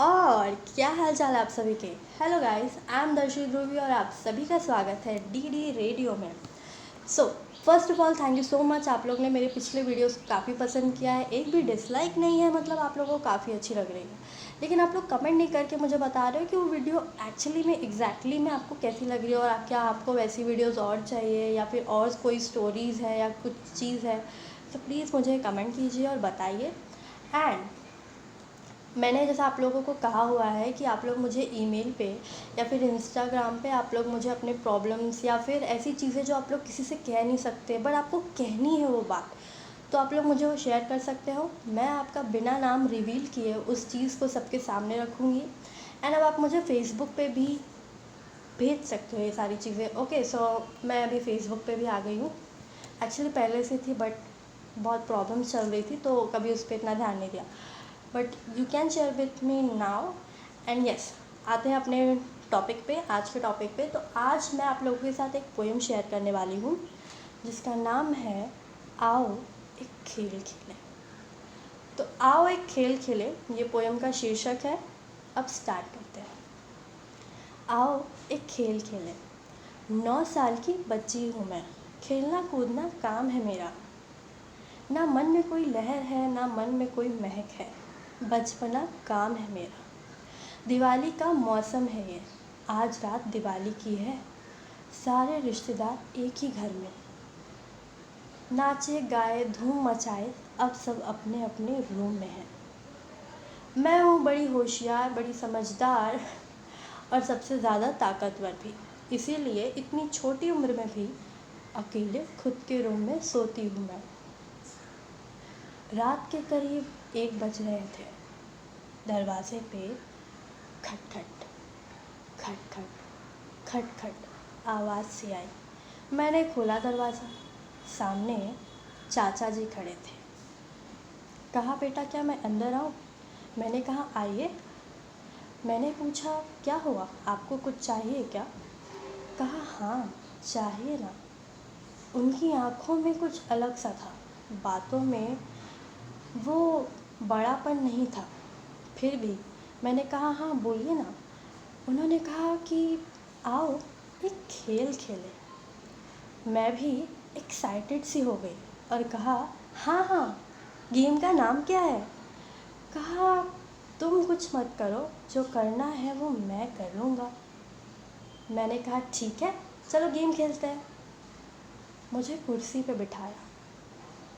और क्या हाल चाल है आप सभी के। हेलो गाइस, आई एम दर्शी ध्रुवी और आप सभी का स्वागत है डी रेडियो में। So first of all thank you so much. आप लोग ने मेरे पिछले वीडियोस काफ़ी पसंद किया है, एक भी डिसलाइक नहीं है, मतलब आप लोगों को काफ़ी अच्छी लग रही है। लेकिन आप लोग कमेंट नहीं करके मुझे बता रहे हो कि वो वीडियो एक्चुअली में एग्जैक्टली में आपको कैसी लग रही है और क्या आपको वैसी वीडियोज़ और चाहिए या फिर और कोई स्टोरीज़ है या कुछ चीज़ है। तो प्लीज़ मुझे कमेंट कीजिए और बताइए। एंड मैंने जैसा आप लोगों को कहा हुआ है कि आप लोग मुझे ईमेल पे या फिर इंस्टाग्राम पे आप लोग मुझे अपने प्रॉब्लम्स या फिर ऐसी चीज़ें जो आप लोग किसी से कह नहीं सकते बट आपको कहनी है वो बात, तो आप लोग मुझे वो शेयर कर सकते हो। मैं आपका बिना नाम रिवील किए उस चीज़ को सबके सामने रखूँगी। एंड अब आप मुझे फ़ेसबुक पे भी भेज सकते हो ये सारी चीज़ें। ओके, सो मैं अभी फ़ेसबुक पे भी आ गई हूँ। एक्चुअली पहले से थी बट बहुत प्रॉब्लम्स चल रही थी तो कभी उस पर इतना ध्यान नहीं दिया, but you can share with me now. And yes, आते हैं अपने टॉपिक पे, आज के टॉपिक पे। तो आज मैं आप लोगों के साथ एक पोएम शेयर करने वाली हूँ जिसका नाम है आओ एक खेल खेलें। तो आओ एक खेल खेलें, ये पोएम का शीर्षक है। अब स्टार्ट करते हैं। आओ एक खेल खेलें। 9 साल की बच्ची हूँ मैं, खेलना कूदना काम है मेरा। ना मन में कोई लहर है ना मन में कोई महक है, बचपना काम है मेरा। दिवाली का मौसम है ये, आज रात दिवाली की है। सारे रिश्तेदार एक ही घर में, नाचे गाए धूम मचाए, अब सब अपने अपने रूम में हैं। मैं हूँ बड़ी होशियार बड़ी समझदार और सबसे ज़्यादा ताकतवर भी, इसीलिए इतनी छोटी उम्र में भी अकेले खुद के रूम में सोती हूँ मैं। रात के करीब 1 बज रहे थे, दरवाजे पे खट खट खट खट खट खट आवाज़ सी आई। मैंने खोला दरवाज़ा, सामने चाचा जी खड़े थे। कहा बेटा क्या मैं अंदर आऊँ? मैंने कहा आइए। मैंने पूछा क्या हुआ, आपको कुछ चाहिए क्या? कहा हाँ चाहिए ना। उनकी आँखों में कुछ अलग सा था, बातों में वो बड़ापन नहीं था। फिर भी मैंने कहा हाँ बोलिए ना। उन्होंने कहा कि आओ एक खेल खेलें। मैं भी एक्साइटेड सी हो गई और कहा हाँ हाँ, गेम का नाम क्या है? कहा तुम कुछ मत करो, जो करना है वो मैं कर लूँगा। मैंने कहा ठीक है चलो गेम खेलते हैं। मुझे कुर्सी पे बिठाया,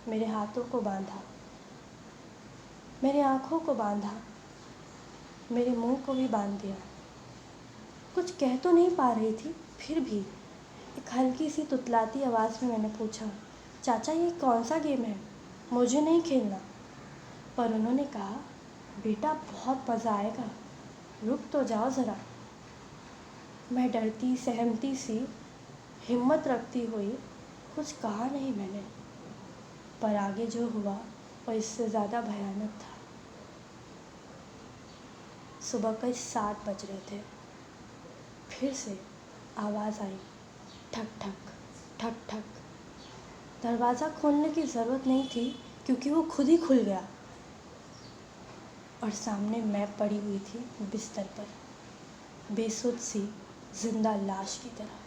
मेरे हाथों को बांधा, मेरी आँखों को बांधा, मेरे मुंह को भी बांध दिया। कुछ कह तो नहीं पा रही थी, फिर भी एक हल्की सी तुतलाती आवाज़ में मैंने पूछा चाचा ये कौन सा गेम है, मुझे नहीं खेलना। पर उन्होंने कहा बेटा बहुत मज़ा आएगा, रुक तो जाओ ज़रा। मैं डरती सहमती सी हिम्मत रखती हुई कुछ कहा नहीं मैंने, पर आगे जो हुआ वो इससे ज़्यादा भयानक था। सुबह के 7 बज रहे थे, फिर से आवाज़ आई, ठक ठक ठक ठक। दरवाज़ा खोलने की ज़रूरत नहीं थी क्योंकि वो खुद ही खुल गया और सामने मैं पड़ी हुई थी बिस्तर पर, बेसुध सी जिंदा लाश की तरह।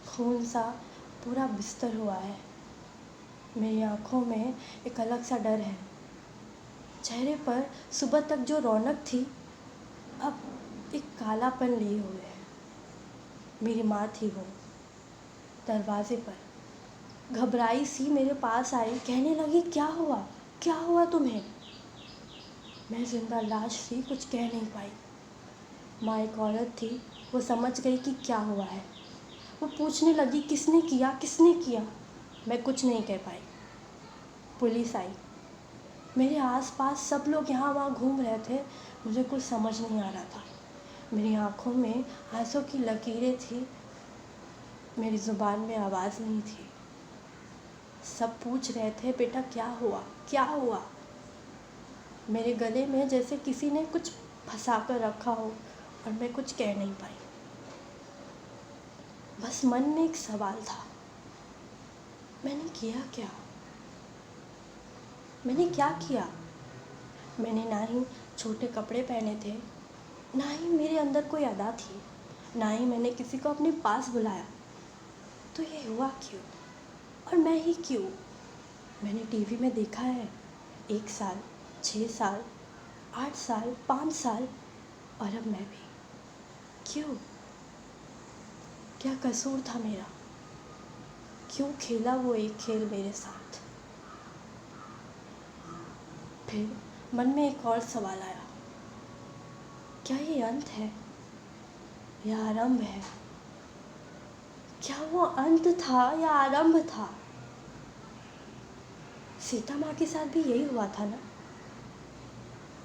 खून सा पूरा बिस्तर हुआ है। मेरी आँखों में एक अलग सा डर है। चेहरे पर सुबह तक जो रौनक थी अब एक कालापन लिए हुए है। मेरी माँ थी वो, दरवाजे पर घबराई सी मेरे पास आई, कहने लगी क्या हुआ तुम्हें? मैं जिंदा लाश थी, कुछ कह नहीं पाई। माँ एक औरत थी, वो समझ गई कि क्या हुआ है। वो पूछने लगी किसने किया किसने किया? मैं कुछ नहीं कह पाई। पुलिस आई, मेरे आसपास सब लोग यहाँ वहाँ घूम रहे थे, मुझे कुछ समझ नहीं आ रहा था। मेरी आँखों में आंसू की लकीरें थी, मेरी ज़ुबान में आवाज़ नहीं थी। सब पूछ रहे थे बेटा क्या हुआ क्या हुआ? मेरे गले में जैसे किसी ने कुछ फंसा कर रखा हो और मैं कुछ कह नहीं पाई। बस मन में एक सवाल था, मैंने किया क्या? मैंने क्या किया? मैंने ना ही छोटे कपड़े पहने थे, ना ही मेरे अंदर कोई अदा थी, ना ही मैंने किसी को अपने पास बुलाया। तो ये हुआ क्यों? और मैं ही क्यों? मैंने टीवी में देखा है 1 साल, 6 साल, 8 साल, 5 साल, और अब मैं भी। क्यों? क्या कसूर था मेरा? क्यों खेला वो एक खेल मेरे साथ? फिर मन में एक और सवाल आया, क्या ये अंत है या आरंभ है? क्या वो अंत था या आरंभ था? सीता माँ के साथ भी यही हुआ था ना?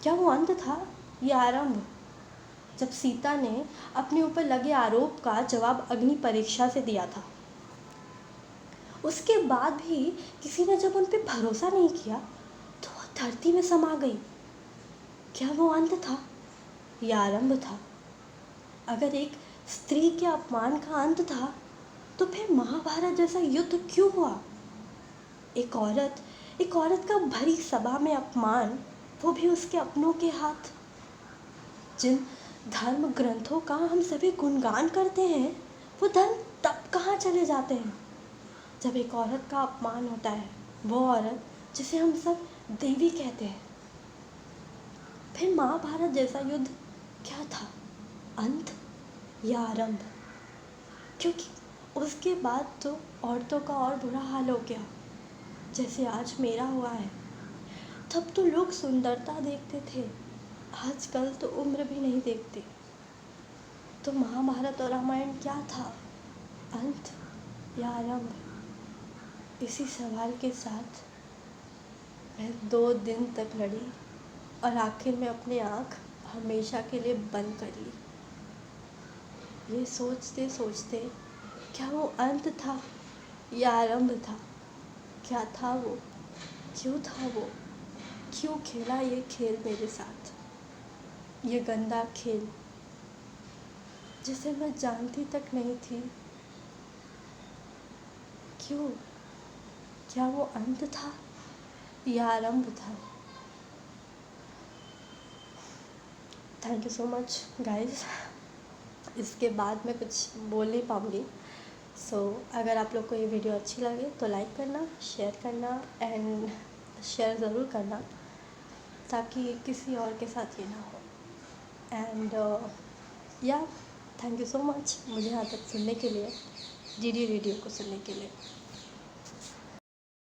क्या वो अंत था या आरंभ? जब सीता ने अपने ऊपर लगे आरोप का जवाब अग्नि परीक्षा से दिया था, उसके बाद भी किसी ने जब उन पर भरोसा नहीं किया तो वो धरती में समा गई। क्या वो अंत था या आरंभ था? अगर एक स्त्री के अपमान का अंत था तो फिर महाभारत जैसा युद्ध क्यों हुआ? एक औरत का भरी सभा में अपमान, वो भी उसके अपनों के हाथ। जिन धर्म ग्रंथों का हम सभी गुणगान करते हैं, वो धर्म तब कहाँ चले जाते हैं जब एक औरत का अपमान होता है, वो औरत जिसे हम सब देवी कहते हैं। फिर महाभारत जैसा युद्ध क्या था, अंत या आरंभ? क्योंकि उसके बाद तो औरतों का और बुरा हाल हो गया, जैसे आज मेरा हुआ है। तब तो लोग सुंदरता देखते थे, आजकल तो उम्र भी नहीं देखते। तो महाभारत और रामायण क्या था, अंत या आरंभ? इसी सवाल के साथ मैं 2 दिन तक लड़ी और आखिर में अपनी आँख हमेशा के लिए बंद कर ली। ये सोचते सोचते, क्या वो अंत था या आरंभ था? क्या था वो? क्यों था वो? क्यों खेला ये खेल मेरे साथ, ये गंदा खेल जिसे मैं जानती तक नहीं थी? क्यों? क्या वो अंत था या आरंभ था? Thank you so much guys. इसके बाद मैं कुछ बोल नहीं पाऊँगी। अगर आप लोग को ये वीडियो अच्छी लगे तो लाइक करना, शेयर करना एंड शेयर ज़रूर करना, ताकि किसी और के साथ ये ना हो। एंड या थैंक यू सो मच मुझे यहाँ तक सुनने के लिए, डीडी रेडियो को सुनने के लिए।